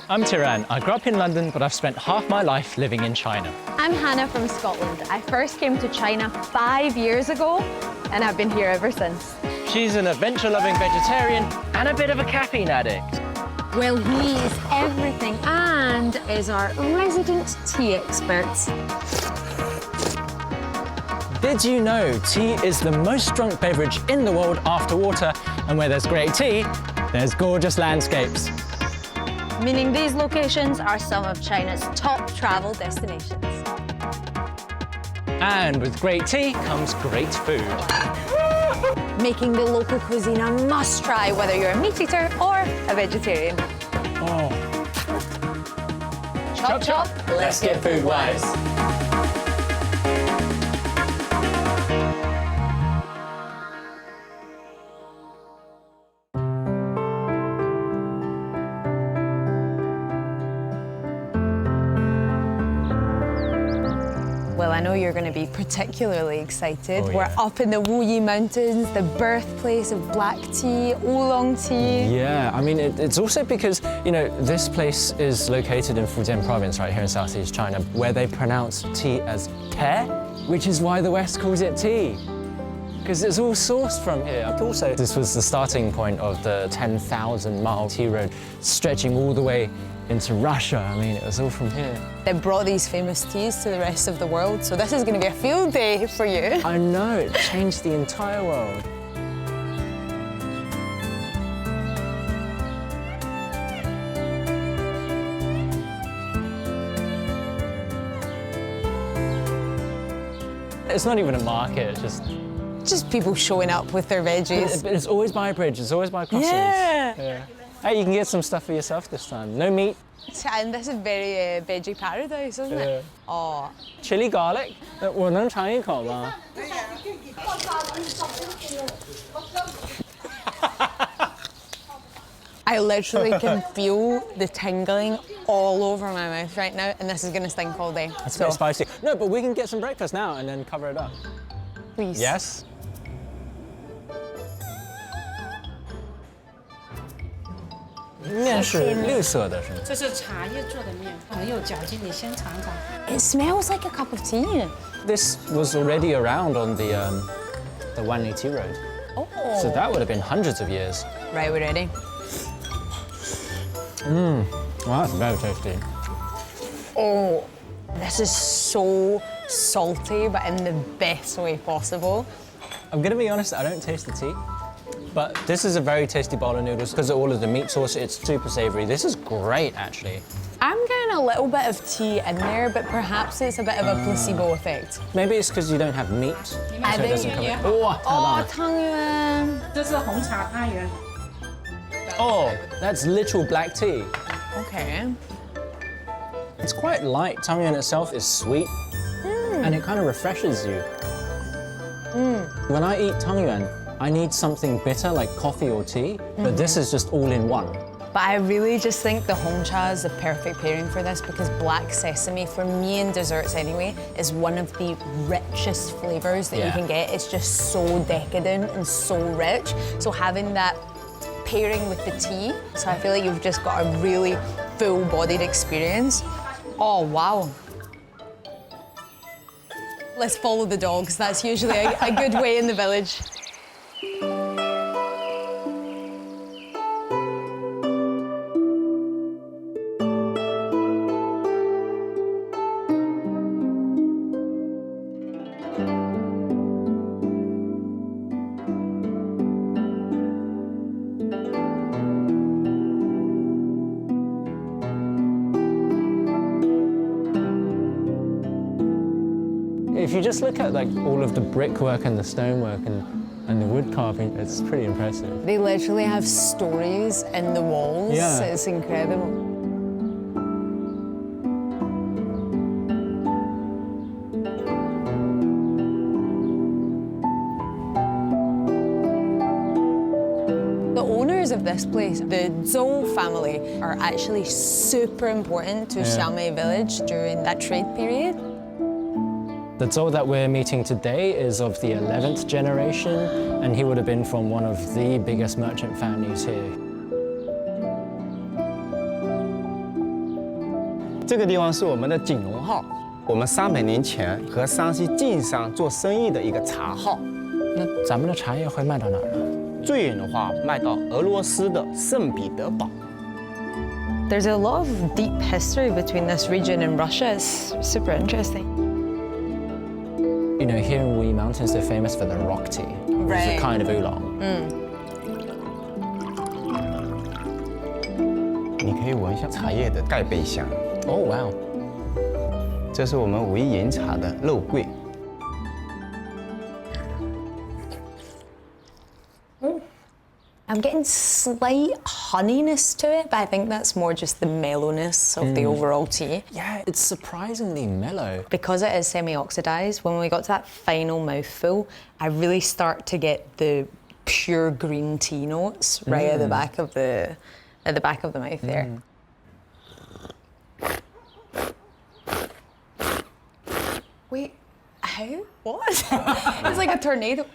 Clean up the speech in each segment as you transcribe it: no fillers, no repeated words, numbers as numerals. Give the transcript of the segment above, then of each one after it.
I'm Tianran. I grew up in London, but I've spent half my life living in China. I'm Hannah from Scotland. I first came to China 5 years ago, and I've been here ever since. She's an adventure-loving vegetarian and a bit of a caffeine addict. Well, he is everything and is our resident tea expert. Did you know tea is the most drunk beverage in the world after water, and where there's great tea, there's gorgeous landscapes. Meaning these locations are some of China's top travel destinations. And with great tea comes great food. Making the local cuisine a must-try, whether you're a meat eater or a vegetarian. Oh. Chop, chop, Let's get Foodwise. Well, I know you're going to be particularly excited. Oh, yeah. We're up in the Wuyi mountains, the birthplace of black tea, oolong tea. Yeah, I mean, it's also because, you know, this place is located in Fujian province, right here in southeast China, where they pronounce tea as ke, which is why the West calls it tea. Because it's all sourced from here. Also, this was the starting point of the 10,000-mile tea road stretching all the way into Russia. I mean, it was all from here. They brought these famous teas to the rest of the world, so this is going to be a field day for you. I know, it changed the entire world. It's not even a market, it's just people showing up with their veggies. But it's always by a bridge, it's always by crossings. Yeah. Hey, you can get some stuff for yourself this time. No meat. And this is very veggie paradise, isn't it? Oh. Chili garlic. 我能尝一口吗？ I literally can feel the tingling all over my mouth right now, and this is going to stink all day. It's a bit spicy. No, but we can get some breakfast now and then cover it up. Please. Yes? 面是绿色的，是吗？这是茶叶做的面，很有嚼劲，你先尝尝。 It smells like a cup of tea. This was already around on the Wanli Tea Road. Oh. So that would have been hundreds of years. Right, we're ready. Well, that's very tasty. Oh, this is so salty, but in the best way possible. I'm gonna be honest, I don't taste the tea. But this is a very tasty bowl of noodles because of all of the meat sauce. It's super savory. This is great, actually. I'm getting a little bit of tea in there, but perhaps it's a bit of a placebo effect. Maybe it's because you don't have meat, so it doesn't come in. Oh, Oh, tangyuan. 这是红茶汤圆。 oh, that's literal black tea. Okay. It's quite light. Tangyuan itself is sweet, and it kind of refreshes you. When I eat tangyuan, I need something bitter like coffee or tea, but this is just all in one. But I really just think the Hongcha is the perfect pairing for this because black sesame, for me in desserts anyway, is one of the richest flavours that you can get. It's just so decadent and so rich. So having that pairing with the tea, so I feel like you've just got a really full-bodied experience. Oh, wow. Let's follow the dogs. That's usually a good way in the village. If you just look at like all of the brickwork and the stonework and the wood carving, it's pretty impressive. They literally have stories in the walls. Yeah. It's incredible. The owners of this place, the Zhu family, are actually super important to Xiamei village during that trade period. The Zhou that we're meeting today is of the 11th generation, and he would have been from one of the biggest merchant families here. 这个地方是我们的景隆号，我们300年前和山西晋商做生意的一个茶号。那咱们的茶叶会卖到哪儿呢？最远的话卖到俄罗斯的圣彼得堡。There's a lot of deep history between this region and Russia. It's super interesting. You know, here in Wuyi Mountains, they're famous for the rock tea, which is a Right. kind of oolong. 你可以闻一下茶叶的盖杯香， Oh, wow. 这是我们武夷岩茶的肉桂。 I'm getting slight honeyness to it, but I think that's more just the mellowness of the overall tea. Yeah, it's surprisingly mellow. Because it is semi-oxidized, when we got to that final mouthful, I really start to get the pure green tea notes right at the back of the mouth there. Wait, how? What? It's like a tornado.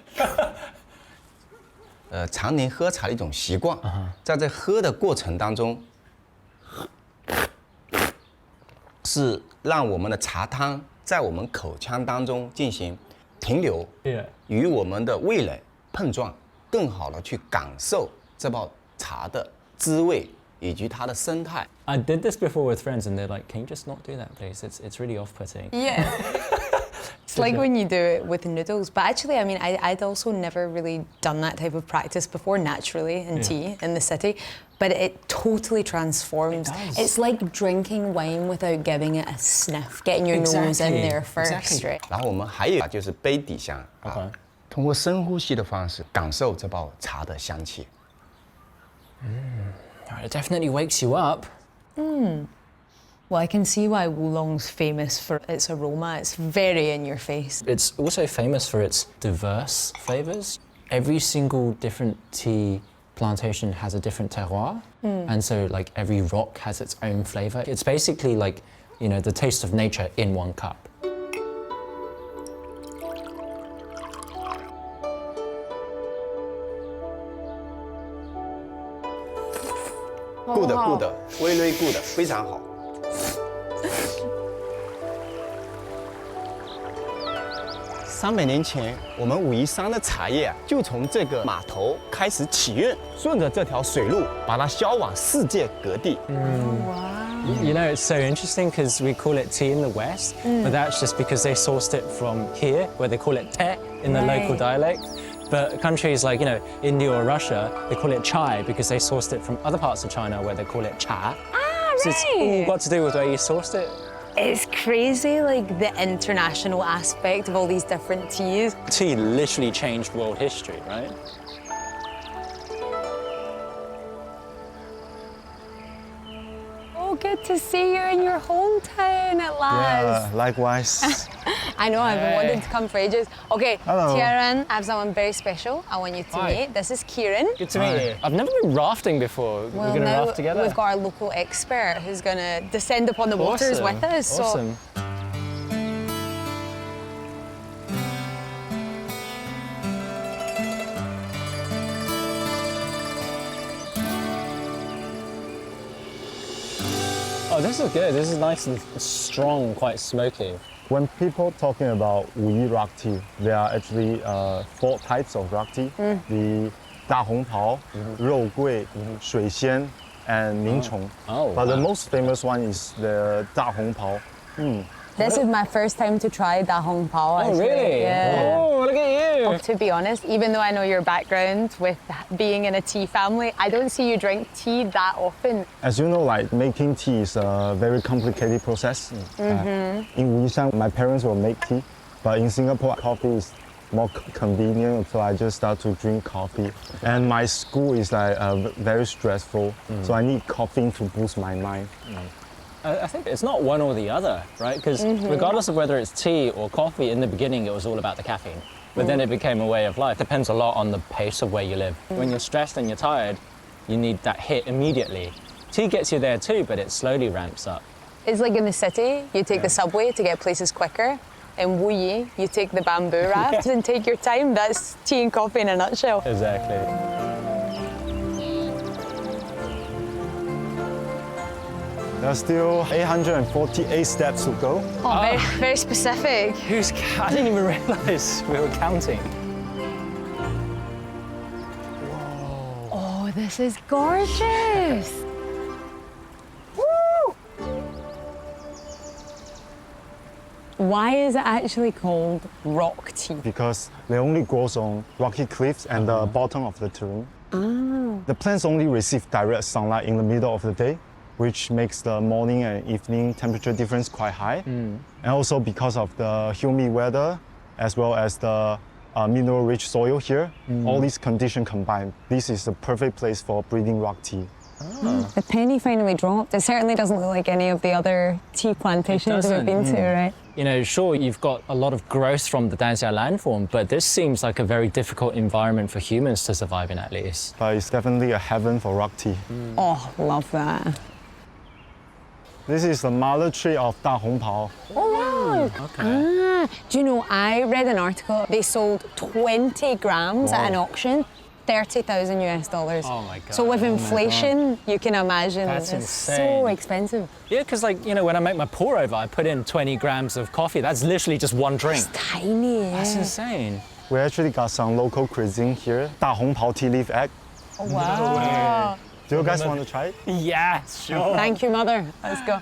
常年喝茶的一种习惯，在这喝的过程当中，是让我们的茶汤在我们口腔当中进行停留， Yeah. 与我们的味蕾碰撞，更好的去感受这包茶的滋味以及它的生态。 I did this before with friends, and they're like, "Can you just not do that, please? It's really off-putting." Yeah. It's like when you do it with noodles. But actually, I mean, I'd also never really done that type of practice before naturally in tea in the city. But it totally transforms. It does. It's like drinking wine without giving it a sniff, getting your nose in Exactly. there first. Exactly. Right? 然后我们还有就是杯底香 OK 通过深呼吸的方式感受这包茶的香气。 It definitely wakes you up. Well, I can see why Wulong's famous for its aroma. It's very in your face. It's also famous for its diverse flavors. Every single different tea plantation has a different terroir, and so like every rock has its own flavor. It's basically like, you know, the taste of nature in one cup. good very good 非常好。300年前，我们武夷山的茶叶啊，就从这个码头开始起运，顺着这条水路，把它销往世界各地。 You know, it's so interesting because we call it tea in the West, but that's just because they sourced it from here, where they call it te in the local dialect. But countries like, you know, India or Russia, they call it chai because they sourced it from other parts of China where they call it cha. So it's all got to do with where you sourced it. It's crazy, like the international aspect of all these different teas. Tea literally changed world history, right? Oh, good to see you in your hometown at last. likewise. I know, I've been wanting to come for ages. Okay, Hello. Tianran, I have someone very special I want you to Hi. meet. This is Kieran. Good to meet you. I've never been rafting before. We're going to now raft together? we've got our local expert who's going to descend upon the waters with us. So Awesome. Oh, this is good. This is nice and strong, quite smoky. When people talking about Wuyi rock tea, there are actually 4 types of rock tea. The Dahongpao, Rougui, Shuixian, and Ningchong. Oh, But the wow. most famous one is the Dahongpao. this is my first time to try Dahongpao. Oh, actually. really? Yeah. Oh, look at you. To be honest, even though I know your background with being in a tea family, I don't see you drink tea that often. As you know, like making tea is a very complicated process. In Wuyi, my parents will make tea, but in Singapore, coffee is more convenient, so I just start to drink coffee. And my school is like very stressful, so I need caffeine to boost my mind. I think it's not one or the other, right? Because regardless of whether it's tea or coffee, in the beginning it was all about the caffeine. But then it became a way of life. Depends a lot on the pace of where you live. When you're stressed and you're tired, you need that hit immediately. Tea gets you there too, but it slowly ramps up. It's like in the city, you take the subway to get places quicker. In Wuyi, you take the bamboo raft and take your time. That's tea and coffee in a nutshell. Exactly. There's still 848 steps to go. Oh, very, very specific. I didn't even realize we were counting. Oh, this is gorgeous. Why is it actually called rock tea? Because they only grows on rocky cliffs and the bottom of the terrain. The plants only receive direct sunlight in the middle of the day, which makes the morning and evening temperature difference quite high. And also because of the humid weather, as well as the mineral-rich soil here, all these conditions combined, this is the perfect place for breeding rock tea. The penny finally dropped. It certainly doesn't look like any of the other tea plantations that we've been to, right? You know, sure, you've got a lot of growth from the Danxia landform, but this seems like a very difficult environment for humans to survive in, at least. But it's definitely a heaven for rock tea. Oh, love that. This is the mother tree of Dahongpao. Oh, wow. Okay. Do you know, I read an article, they sold 20 grams at an auction, 30,000 US dollars. Oh my God. So with inflation, you can imagine That's it's insane. so expensive. Yeah, because like, you know, when I make my pour over, I put in 20 grams of coffee. That's literally just one drink. It's tiny. That's insane. We actually got some local cuisine here. Dahongpao tea leaf egg. Oh, wow. Do you guys want to try it? Yeah, sure. Thank you, Mother. Let's go.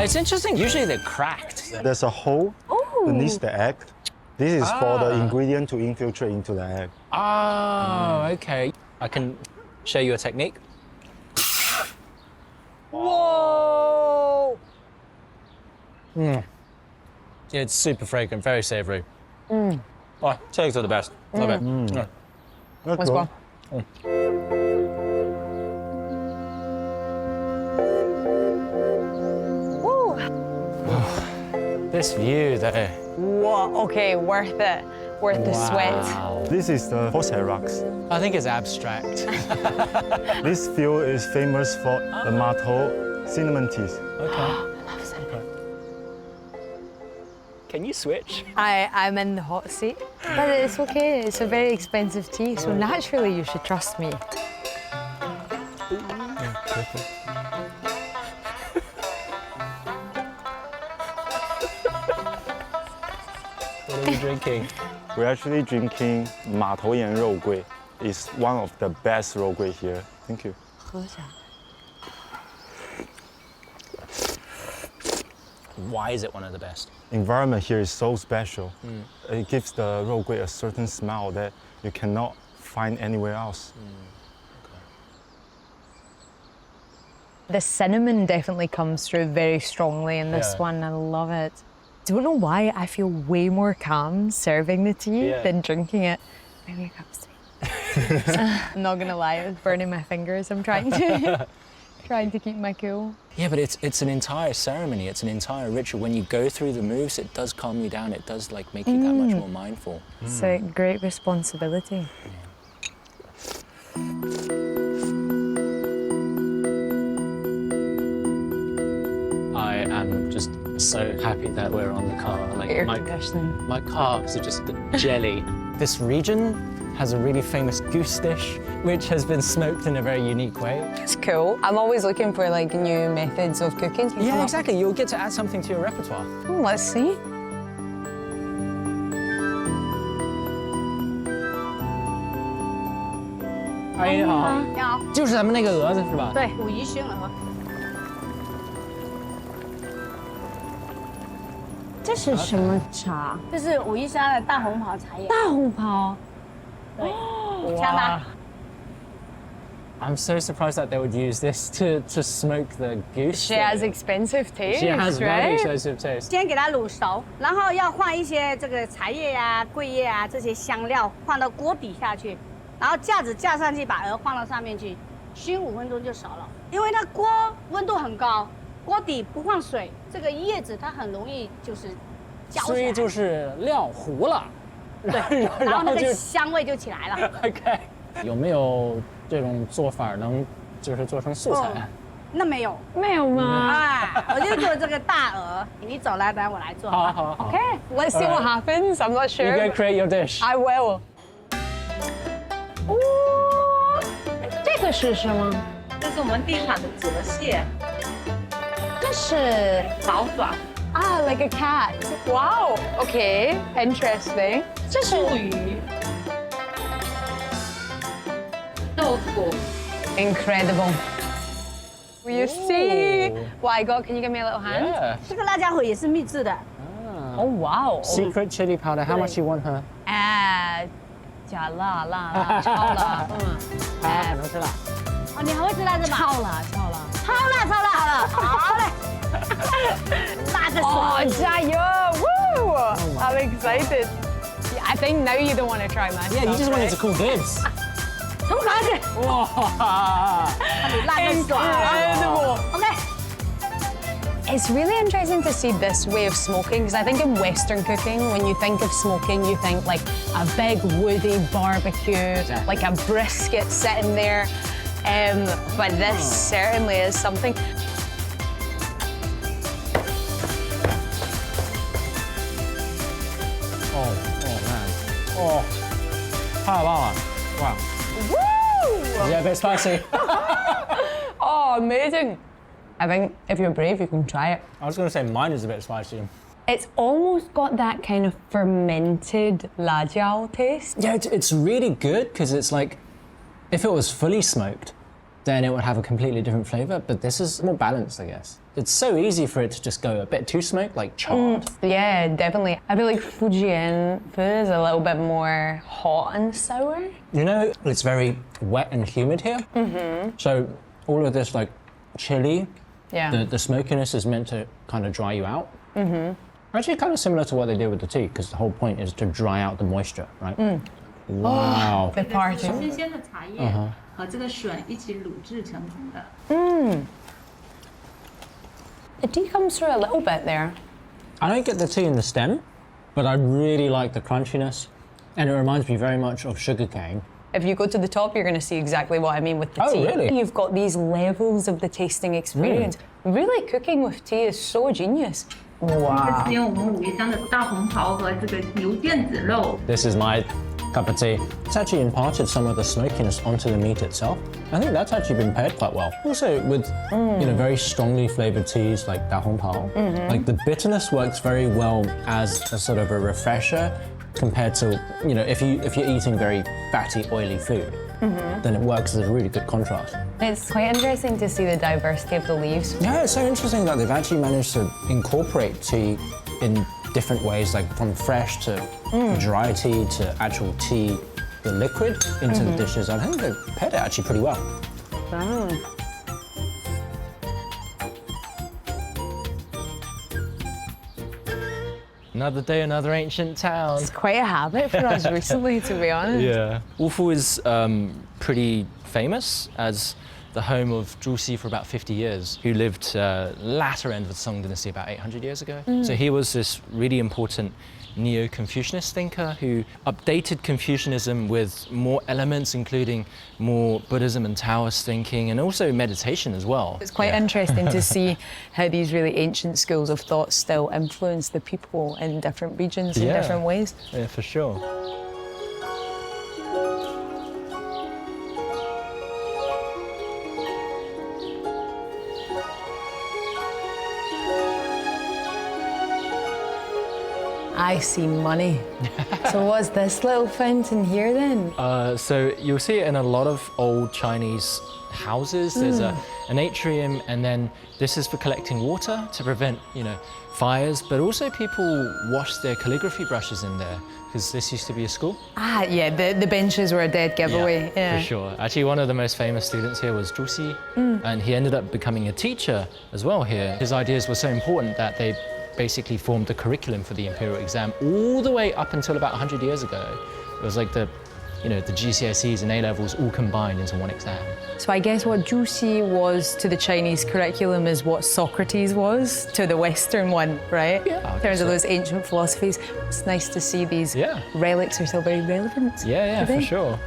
It's interesting. Usually they're cracked. There's a hole beneath the egg. This is for the ingredient to infiltrate into the egg. Oh, okay. I can show you a technique. Whoa! It's super fragrant, very savory. Oh, shakes are the best. Love it. Let's go. This view though. Whoa, okay, worth it. Worth the sweat. This is the horsehair rocks. I think it's abstract. This field is famous for the Matou cinnamon teas. Okay. Can you switch? I'm in the hot seat, but it's okay. It's a very expensive tea, so naturally you should trust me. What are you drinking? We're actually drinking Matou Yan Rougui. It's one of the best Rougui here. Thank you. Why is it one of the best? Environment here is so special. It gives the Rougui a certain smell that you cannot find anywhere else. The cinnamon definitely comes through very strongly in this one. I love it. Don't know why I feel way more calm serving the tea than drinking it. Maybe a cup of tea. I'm not gonna lie, it's burning my fingers. I'm trying to keep my cool. Yeah, but it's an entire ceremony. It's an entire ritual. When you go through the moves, it does calm you down. It does like make you that much more mindful. It's a great responsibility. I am just so happy that we're on the car. Like Air conditioning. my calves are just jelly. This region has a really famous goose dish, which has been smoked in a very unique way. It's cool. I'm always looking for like new methods of cooking. Yeah, exactly. You'll get to add something to your repertoire. Oh, let's see. 阿姨好，你好，就是咱们那个蛾子是吧？对，武夷熏鹅，这是什么茶？这是武夷山的大红袍茶叶，大红袍。对，香吧？ I'm so surprised that they would use this to smoke the goose. She has expensive taste, She has very right? expensive taste. 先给它卤熟，然后要放一些这个茶叶呀、桂叶啊这些香料放到锅底下去，然后架子架上去，把鹅放到上面去，熏5分钟就熟了。因为它锅温度很高，锅底不放水，这个叶子它很容易就是焦起所以来，就是料糊了，对，然然后就后那个香味就起来了。 OK。有没有这种做法能就是做成素菜？那没有。没有吗？啊，我就做这个大鹅，你走来，等我来做。好好好。 Okay, let's see what happens. I'm not You sure. go create your dish. I will. 这个是什么？这是我们地产的泽蟹，这是毛爪、啊，like a cat. Wow. Okay, interesting. 这是醋鱼、豆腐。 incredible. Will you see what I got? Can you give me a little hand? Yeah. 这个辣椒粉也是秘制的， Oh wow. Secret chili powder. How much you want her? 加辣，超辣，可能是辣。哦，你还会吃辣是吧？超辣。超辣，好了，好嘞，辣的哦，爽。加油 Woo! I'm excited. I think now you don't want to try my Yeah, you just wanted to call dibs. 重来一遍，哇！你辣的爽。 Incredible. OK， It's really interesting to see this way of smoking because I think in Western cooking, when you think of smoking, you think like a big woody barbecue, like a brisket sitting there. But this certainly is something. 哦，太棒了！哇 Woo! Yeah, a bit spicy. Oh, amazing. I think if you're brave, you can try it. I was going to say mine is a bit spicy. It's almost got that kind of fermented lajiao taste. Yeah, it's really good because it's like, if it was fully smoked, then it would have a completely different flavor, but this is more balanced, I guess. It's so easy for it to just go a bit too smoked, like charred. Yeah, definitely. I feel like Fujian food is a little bit more hot and sour. You know, it's very wet and humid here. So all of this like chili, Yeah. the smokiness is meant to kind of dry you out. Actually kind of similar to what they did with the tea, because the whole point is to dry out the moisture, right? Wow. The party. 新鲜的茶叶和这个笋一起卤制成功的。 The tea comes through a little bit there. I don't get the tea in the stem, but I really like the crunchiness, and it reminds me very much of sugarcane. If you go to the top, you're going to see exactly what I mean with the Oh, tea. really? You've got these levels of the tasting experience. Really, cooking with tea is so genius. 这 Wow. 是用我们武夷山的大红袍和这个牛腱子肉。 This is my cup of tea. It's actually imparted some of the smokiness onto the meat itself. I think that's actually been paired quite well. Also with, you know, very strongly flavored teas like Dahongpao, like the bitterness works very well as a sort of a refresher compared to, you know, if you're eating very fatty, oily food, then it works as a really good contrast. It's quite interesting to see the diversity of the leaves. Yeah, it's so interesting that they've actually managed to incorporate tea in different ways, like from fresh to dry tea to actual tea, the liquid, into the dishes. I think they've paired it actually pretty well. Another day, another ancient town. It's quite a habit for us recently, to be honest. Yeah. Wufu is pretty famous as the home of Zhu Xi for about 50 years, who lived latter end of the Song dynasty about 800 years ago. So he was this really important neo-Confucianist thinker who updated Confucianism with more elements, including more Buddhism and Taoist thinking, and also meditation as well. It's quite interesting to see how these really ancient schools of thought still influence the people in different regions in Yeah. different ways. Yeah, for sure. I see money. So what's this little fountain here then? So you'll see it in a lot of old Chinese houses. There's an atrium, and then this is for collecting water to prevent, you know, fires. But also people wash their calligraphy brushes in there because this used to be a school. Ah, yeah, the benches were a dead giveaway. For sure. Actually, one of the most famous students here was Zhu Xi, and he ended up becoming a teacher as well here. His ideas were so important that they basically formed the curriculum for the imperial exam all the way up until about 100 years ago. It was like the GCSEs and A-levels all combined into one exam. So I guess what Zhu Xi was to the Chinese curriculum is what Socrates was to the Western one, right? Yeah, I In terms guess of so. those ancient philosophies. It's nice to see these Yeah. relics are still very relevant. Yeah, today. for sure.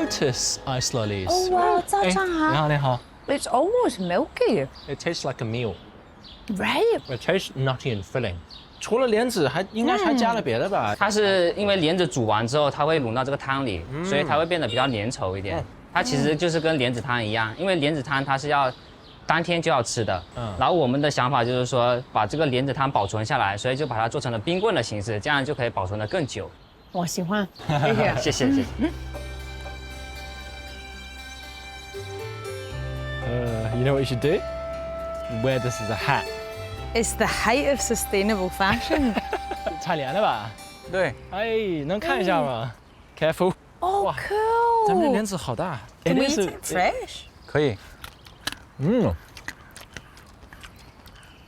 lotus ice lollies. Oh wow, 早上好。你好，你好。 It's almost milky. It tastes like a meal. Right. It tastes nutty and filling. 除了莲子，应该还加了别的吧？它是因为莲子煮完之后，它会卤到这个汤里，所以它会变得比较粘稠一点。它其实就是跟莲子汤一样，因为莲子汤它是要当天就要吃的。然后我们的想法就是说，把这个莲子汤保存下来，所以就把它做成了冰棍的形式，这样就可以保存得更久。我喜欢，谢谢。谢谢谢谢。You know what you should do? Wear this as a hat. It's the height of sustainable fashion. 太凉了吧？对，哎，能看一下吗 ？Careful. Oh, 哇 cool. 咱们的莲子好大。 Can we is eat it fresh? 可以。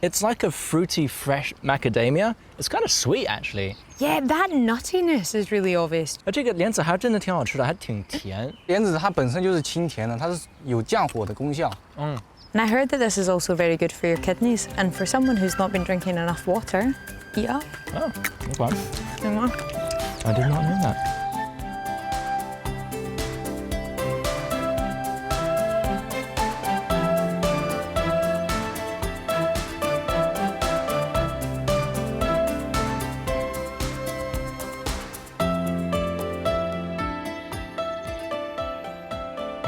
It's like a fruity, fresh macadamia. It's kind of sweet, actually. Yeah, that nuttiness is really obvious. 这个莲子还真的挺好吃的，还挺甜。莲子它本身就是清甜的，它是有降火的功效。And I heard that this is also very good for your kidneys. And for someone who's not been drinking enough water, eat up. Oh, okay. Mm. I did not know that.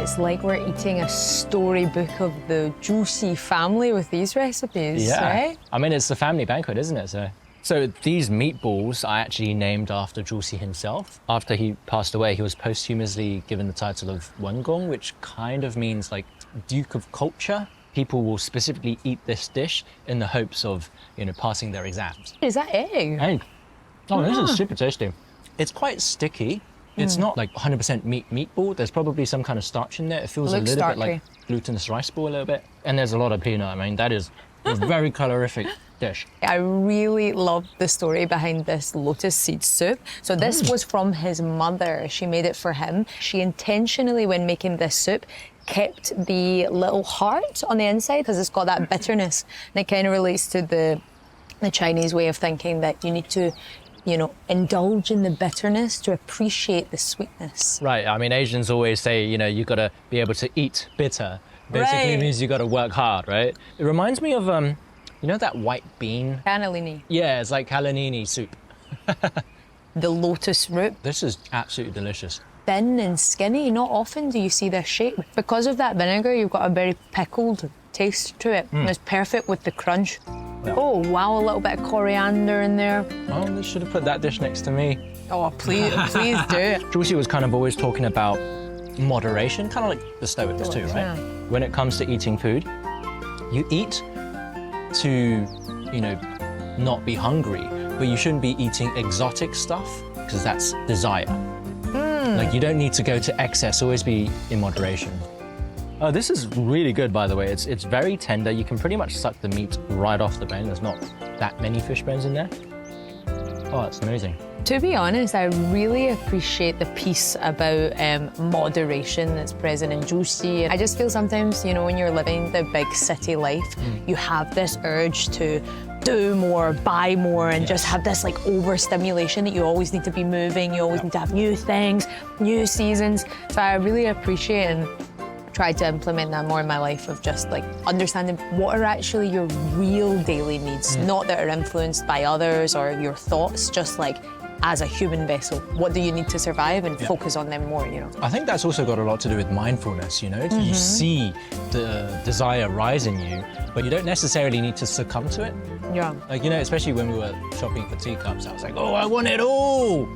It's like we're eating a storybook of the Zhu Xi family with these recipes, right? I mean, it's the family banquet, isn't it? So these meatballs are actually named after Zhu Xi himself. After he passed away, he was posthumously given the title of Wengong, which kind of means like Duke of Culture. People will specifically eat this dish in the hopes of, passing their exams. Is that egg? Hey, this is super tasty. It's quite sticky. It's not like 100% meatball. There's probably some kind of starch in there. It feels a Looks little bit starchy. like glutinous rice ball a little bit. And there's a lot of peanut. I mean, that is a very calorific dish. I really love the story behind this lotus seed soup. So this was from his mother. She made it for him. She intentionally, when making this soup, kept the little heart on the inside because it's got that bitterness. And it kind of relates to the Chinese way of thinking that you need to indulge in the bitterness to appreciate the sweetness. Right. I mean, Asians always say, you got to be able to eat bitter. Basically Right. means you got to work hard, right? It reminds me of, that white bean? Cannellini. Yeah, it's like cannellini soup. The lotus root. This is absolutely delicious. Thin and skinny. Not often do you see this shape. Because of that vinegar, you've got a very pickled taste to it. And it's perfect with the crunch. Yeah. Oh, wow, a little bit of coriander in there. Oh, they should have put that dish next to me. Oh, please do. Zhu Xi was kind of always talking about moderation, kind of like the Stoics too, right? Yeah. When it comes to eating food, you eat to, not be hungry, but you shouldn't be eating exotic stuff because that's desire. Like you don't need to go to excess, always be in moderation. Oh, this is really good, by the way. It's very tender. You can pretty much suck the meat right off the bone. There's not that many fish bones in there. Oh, it's amazing. To be honest, I really appreciate the piece about moderation that's present in Zhu Xi. I just feel sometimes, when you're living the big city life, you have this urge to do more, buy more, and just have this like overstimulation that you always need to be moving, you always need to have new things, new seasons. So I really appreciate and try to implement that more in my life of just like understanding what are actually your real daily needs, not that are influenced by others or your thoughts, just like as a human vessel, what do you need to survive and focus on them more, I think that's also got a lot to do with mindfulness, You see the desire rise in you, but you don't necessarily need to succumb to it. Yeah. Like, especially when we were shopping for teacups, I was like, oh, I want it all.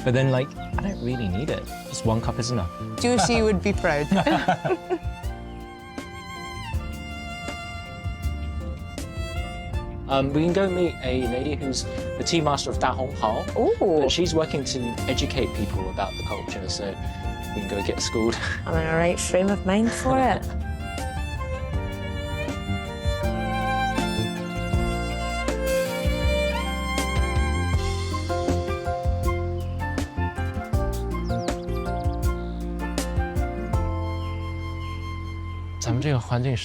But then like, I don't really need it. Just one cup is enough. Zhu Xi would be proud. We can go meet a lady who's the tea master of Dahongpao. Ooh. But she's working to educate people about the culture, so we can go get schooled. I'm in a right frame of mind for it. This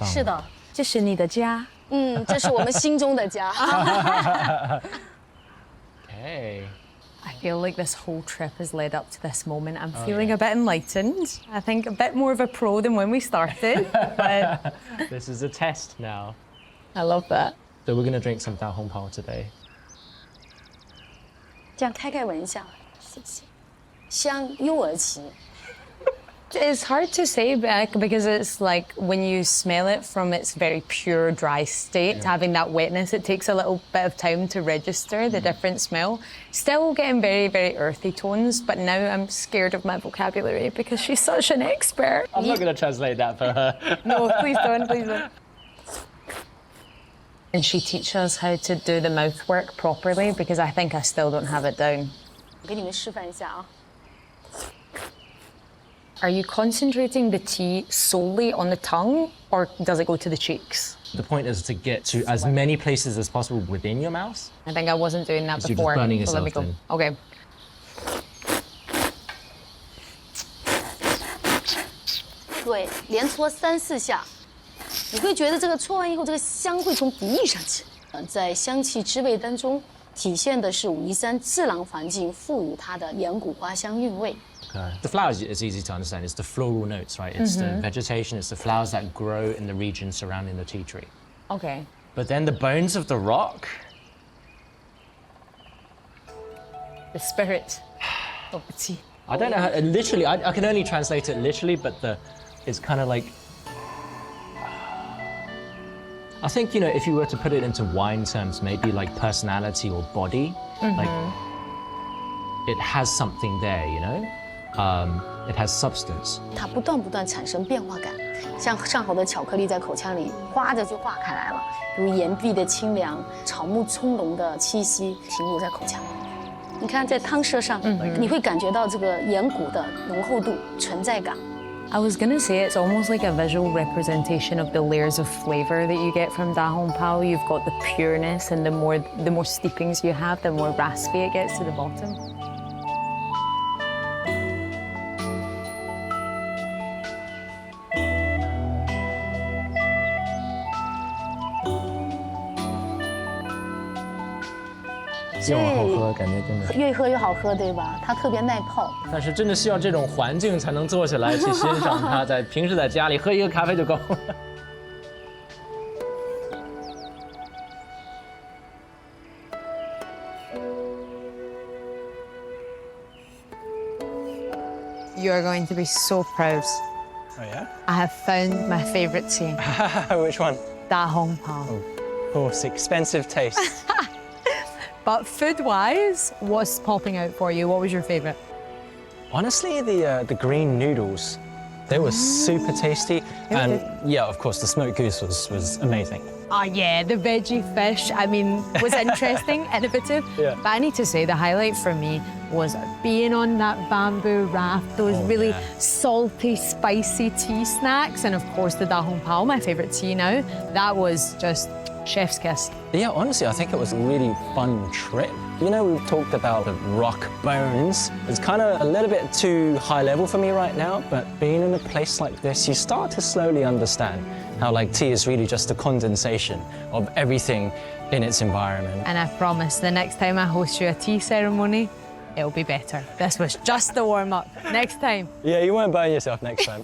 是的，这是你的家。这是我们心中的家。Okay. I feel like this whole trip has led up to this moment. I'm feeling a bit enlightened. I think a bit more of a pro than when we started. But This is a test now. I love that. So we're gonna drink some Dahongpao today. 这样开开玩笑，谢谢。香柚儿奇。 It's hard to say because it's like when you smell it from its very pure dry state, having that wetness, it takes a little bit of time to register the different smell. Still getting very, very earthy tones, but now I'm scared of my vocabulary because she's such an expert. I'm not gonna translate that for her. No, please don't, please don't. And she teaches us how to do the mouth work properly because I think I still don't have it down. 我给你们示范一下啊。 Are you concentrating the tea solely on the tongue or does it go to the cheeks? The point is to get to as many places as possible within your mouth. I think I wasn't doing that Because you're just before. burning so let me yourself go. Okay. 对，连搓3、4下，你会觉得这个搓完以后，这个香会从鼻翼上起。在香气之味当中，体现的是武夷山自然环境赋予它的岩谷花香韵味。 The flowers is easy to understand. It's the floral notes, right? It's the vegetation, it's the flowers that grow in the region surrounding the tea tree. Okay. But then the bones of the rock, The spirit of the tea. I don't know how, literally, I can only translate it literally, but it's kind of like, I think, you know, if you were to put it into wine terms, maybe like personality or body, like it has something there, you know? It has substance. 它不断产生变化感，像上好的巧克力在口腔里哗着就化开来了，比如岩壁的清凉、草木葱茏的气息停留在口腔。你看在汤色上，你会感觉到这个岩谷的浓厚度、存在感。 I was gonna say it's almost like a visual representation of the layers of flavor that you get from Dahongpao. You've got the pureness, and the more steepings you have, the more raspy it gets to the bottom. So 越往后喝，感觉真的越喝越好喝，对吧？它特别耐泡。但是真的需要这种环境才能坐下来去欣赏它，在平时在家里喝一个咖啡就够了。You are going to be so proud. Oh yeah? I have found my favorite tea, Which one? Dahongpao. Of course, expensive taste. But food-wise, what's popping out for you? What was your favorite? Honestly, the green noodles, they were super tasty. And yeah, of course, the smoked goose was amazing. Oh yeah, the veggie fish, I mean, was interesting, innovative. Yeah. But I need to say the highlight for me was being on that bamboo raft, those really salty, spicy tea snacks, and of course the Dahongpao, my favorite tea now. That was just chef's kiss. Yeah, honestly, I think it was a really fun trip. You know, we've talked about the rock bones. It's kind of a little bit too high level for me right now, but being in a place like this, you start to slowly understand how like tea is really just a condensation of everything in its environment. And I promise the next time I host you a tea ceremony, it'll be better. This was just the warm-up. Next time. Yeah, you won't burn yourself next time.